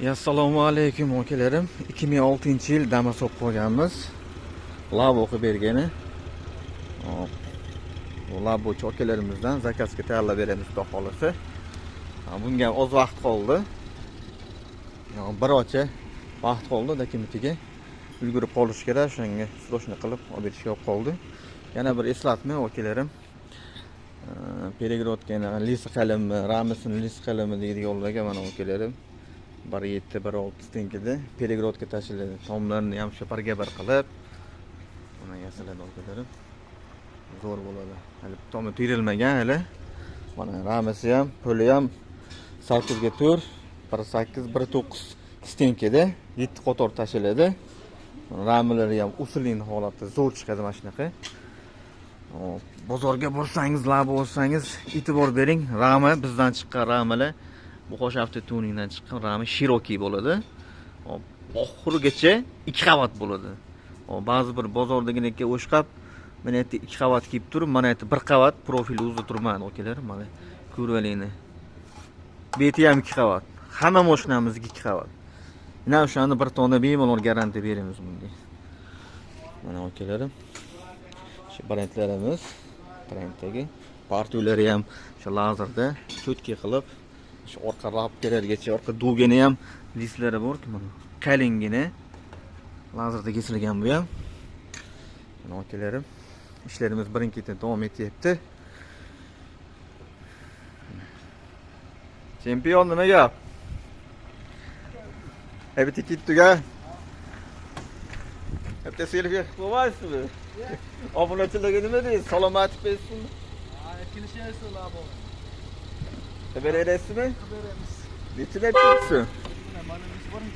Assalomu alaykum akalarim. 2006-yil Damas o'qib qolganmiz. Lab o'qib bergani. Hop. Bu lab bo'yicha akalarimizdan zakazga tayyorlab beramiz, xudo xolasa. Bunga oz vaqt qoldi. Bir ocha vaqt qoldi, dokumentiga ulgurib qolish kerak. Shunga srochni qilib olib berishga qoldi. Yana bir eslatma akalarim. Перегородкani list qalami, ramsini list qalami deydi yo'llarga mana akalarim. 1.7-1.6 tenkida перегородка tashiladi. Tomlarni ham shaparga bir qilib mana yasaladi akalarim. Zo'r bo'ladi. Hali tomi terilmagan hali. Mana ramasi ham, puli ham 8 ga 4, 1.8, 1.9 stenkada 7 qator tashiladi. Ramlari ham usulin holatda zo'r chiqadi mana shunaqa. Bozorga borsangiz, lab olsangiz e'tibor bering. Rami bizdan chiqqan ramilar bu qo'sh avtotuningdan chiqqan rami Cherokee bo'ladi. Oxirigacha 2 qavat bo'ladi. Ba'zi bir bozordagilarga o'xshab mana yerda 2 qavat kelib turib, mana yerda 1 qavat profil o'zida turmadi akalar. Mana ko'rvalayni. Beti ham 2 qavat. Hamma mashinamizga 2 qavat. Mana o'shani bir tona bemalol garantiya beramiz bunga. Mana akalarim. Shu brendlarimiz, brenddagi partiyalari ham shu lazerda cho'tka qilib, shu orqa lapkalargacha, orqa dugani ham listlari bor-ku mana. Kalingina lazerda kesilgan bu ham. Mana akalarim, ishlarimiz birin-ketin davom etyapti. Chempion nima gap? Apetitga. Hep de selfie qo'yasizmi? Obunachilarga nima deysiz? Salomatlik bersin. Kelishaysiz labo. Xabar berasizmi? Beramiz. Nechida ketsin? Mana biz boring.